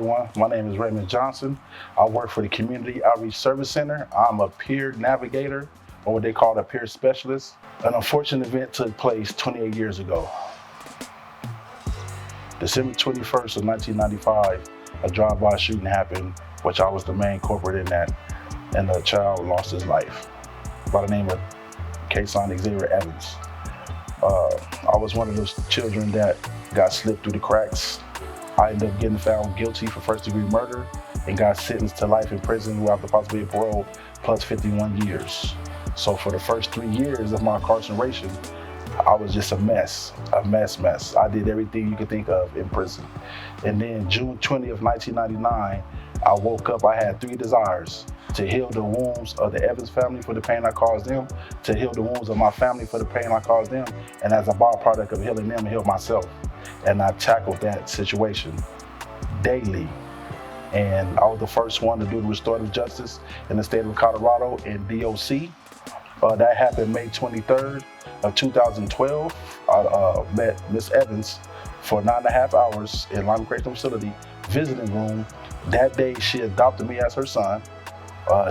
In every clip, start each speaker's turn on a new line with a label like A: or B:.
A: everyone. My name is Raymond Johnson. I work for the Community Outreach Service Center. I'm a peer navigator, or what they call a peer specialist. An unfortunate event took place 28 years ago. December 21st of 1995, a drive-by shooting happened, which I was the main culprit in that, and the child lost his life by the name of Xavier Evans. I was one of those children that got slipped through the cracks. I ended up getting found guilty for first-degree murder and got sentenced to life in prison without the possibility of parole, plus 51 years. So for the first 3 years of my incarceration, I was just a mess. I did everything you could think of in prison. And then June 20th, 1999, I woke up, I had 3 desires: to heal the wounds of the Evans family for the pain I caused them, to heal the wounds of my family for the pain I caused them, and as a byproduct of healing them, heal myself. And I tackled that situation daily. And I was the first one to do the restorative justice in the state of Colorado in DOC. That happened May 23rd of 2012. I met Miss Evans for 9.5 hours in Lyman Correctional Facility visiting room. That day, she adopted me as her son.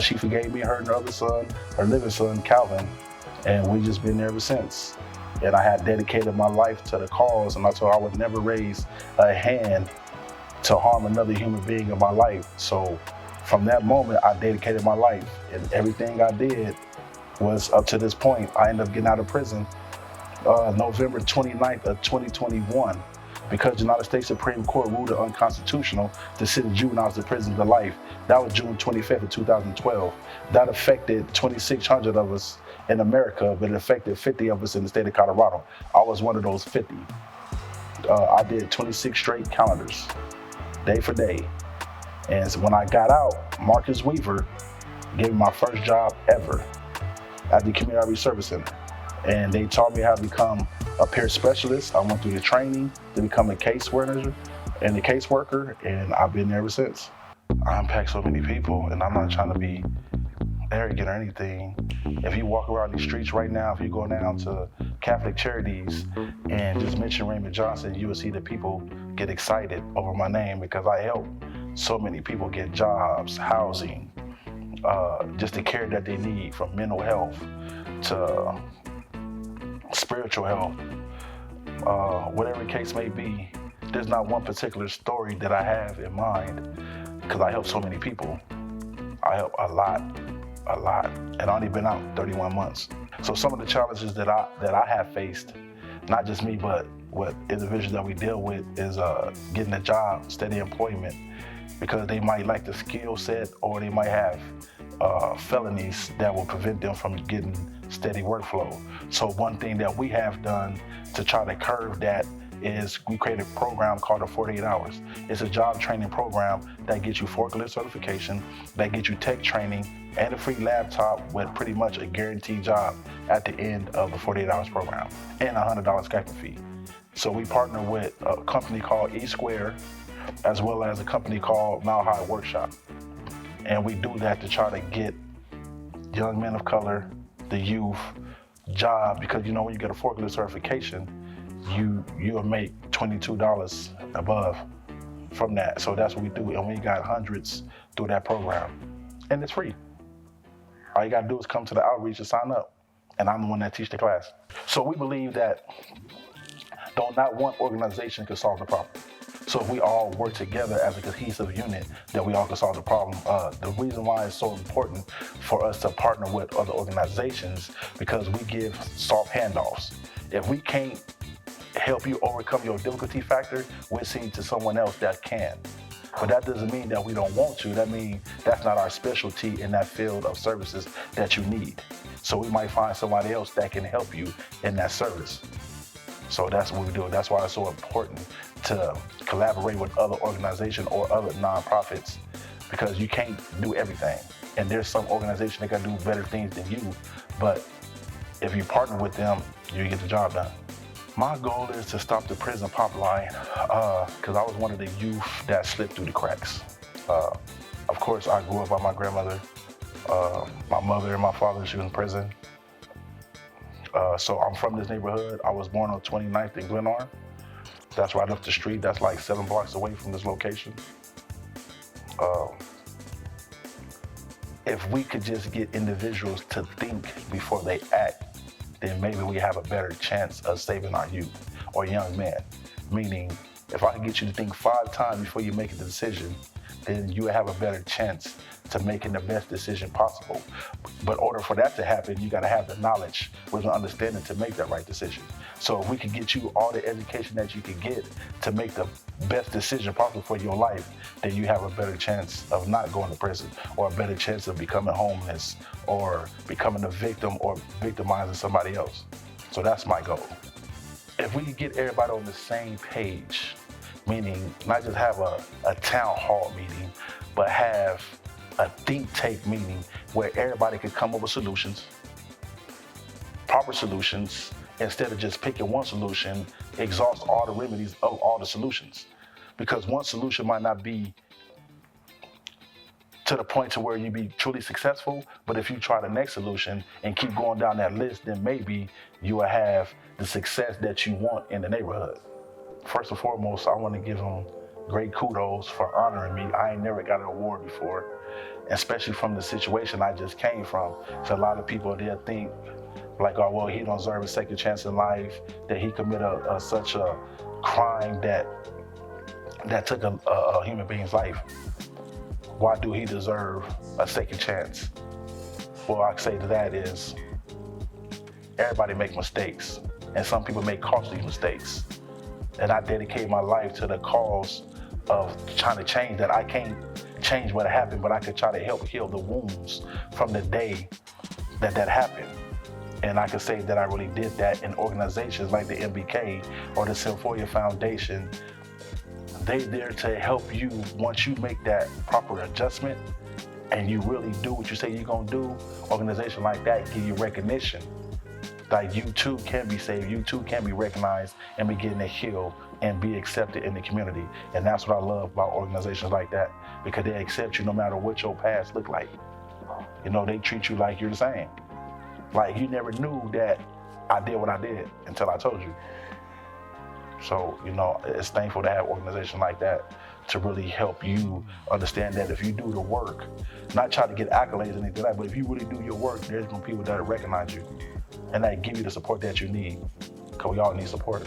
A: She forgave me her and her other son, her living son, Calvin, and we've just been there ever since. And I had dedicated my life to the cause, and I told her I would never raise a hand to harm another human being in my life. So from that moment, I dedicated my life, and everything I did was up to this point. I ended up getting out of prison November 29th of 2021 because the United States Supreme Court ruled it unconstitutional to send juveniles to prison for life. That was June 25th of 2012. That affected 2,600 of us in America, but it affected 50 of us in the state of Colorado. I was one of those 50. I did 26 straight calendars, day for day. And so when I got out, Marcus Weaver gave me my first job ever at the Community Outreach Service Center. And they taught me how to become a peer specialist. I went through the training to become a case manager and a caseworker, and I've been there ever since. I impact so many people, and I'm not trying to be arrogant or anything. If you walk around these streets right now, if you go down to Catholic Charities and just mention Raymond Johnson, you will see that people get excited over my name because I help so many people get jobs, housing, just the care that they need, from mental health to spiritual health, whatever the case may be. There's not one particular story that I have in mind because I help so many people. I help a lot, and I've only been out 31 months. So some of the challenges that I have faced, not just me, but what individuals that we deal with, is getting a job, steady employment, because they might lack the skill set or they might have felonies that will prevent them from getting steady workflow. So one thing that we have done to try to curb that is we created a program called the 48 Hours. It's a job training program that gets you forklift certification, that gets you tech training, and a free laptop with pretty much a guaranteed job at the end of the 48 Hours program, and a $100 stipend fee. So we partner with a company called E-Square, as well as a company called Mile High Workshop. And we do that to try to get young men of color, the youth, job, because you know when you get a forklift certification, you'll make $22 above from that. So that's what we do, and we got hundreds through that program, and it's free. All you gotta do is come to the outreach and sign up, and I'm the one that teach the class. So we believe that though not one organization can solve the problem. So if we all work together as a cohesive unit, then we all can solve the problem. The reason why it's so important for us to partner with other organizations, because we give soft handoffs. If we can't help you overcome your difficulty factor, we'll send you to someone else that can. But that doesn't mean that we don't want to. That means that's not our specialty in that field of services that you need. So we might find somebody else that can help you in that service. So that's what we do. That's why it's so important to collaborate with other organizations or other nonprofits, because you can't do everything. And there's some organizations that can do better things than you, but if you partner with them, you get the job done. My goal is to stop the prison pop line, because I was one of the youth that slipped through the cracks. Of course, I grew up by my grandmother. My mother and my father, she was in prison. So I'm from this neighborhood. I was born on 29th in Glenarm. That's right up the street. That's like 7 blocks away from this location. if we could just get individuals to think before they act, then maybe we have a better chance of saving our youth or young men. Meaning, if I can get you to think 5 times before you make a decision, then you have a better chance to making the best decision possible. But in order for that to happen, you gotta have the knowledge with the understanding to make that right decision. So if we can get you all the education that you can get to make the best decision possible for your life, then you have a better chance of not going to prison, or a better chance of becoming homeless, or becoming a victim, or victimizing somebody else. So that's my goal. If we can get everybody on the same page, meaning not just have a town hall meeting, but have a think tank meeting where everybody can come up with solutions, proper solutions, instead of just picking one solution, exhaust all the remedies of all the solutions. Because one solution might not be to the point to where you be truly successful, but if you try the next solution and keep going down that list, then maybe you will have the success that you want in the neighborhood. First and foremost, I want to give them great kudos for honoring me. I ain't never got an award before, especially from the situation I just came from. So a lot of people, they'll think like, oh, well, he don't deserve a second chance in life, that he committed such a crime that took a human being's life. Why do he deserve a second chance? Well, I say to that is, everybody make mistakes, and some people make costly mistakes. And I dedicate my life to the cause of trying to change that. I can't change what happened, but I could try to help heal the wounds from the day that happened. And I can say that I really did that in organizations like the MBK or the Sims Fayola Foundation. They there to help you once you make that proper adjustment and you really do what you say you're gonna do. Organizations like that give you recognition. Like you too can be saved, you too can be recognized and begin to heal and be accepted in the community. And that's what I love about organizations like that, because they accept you no matter what your past look like. You know, they treat you like you're the same. Like you never knew that I did what I did until I told you. So, you know, it's thankful to have organizations like that to really help you understand that if you do the work, not try to get accolades and anything like that, but if you really do your work, there's gonna be people that recognize you and that give you the support that you need, because we all need support.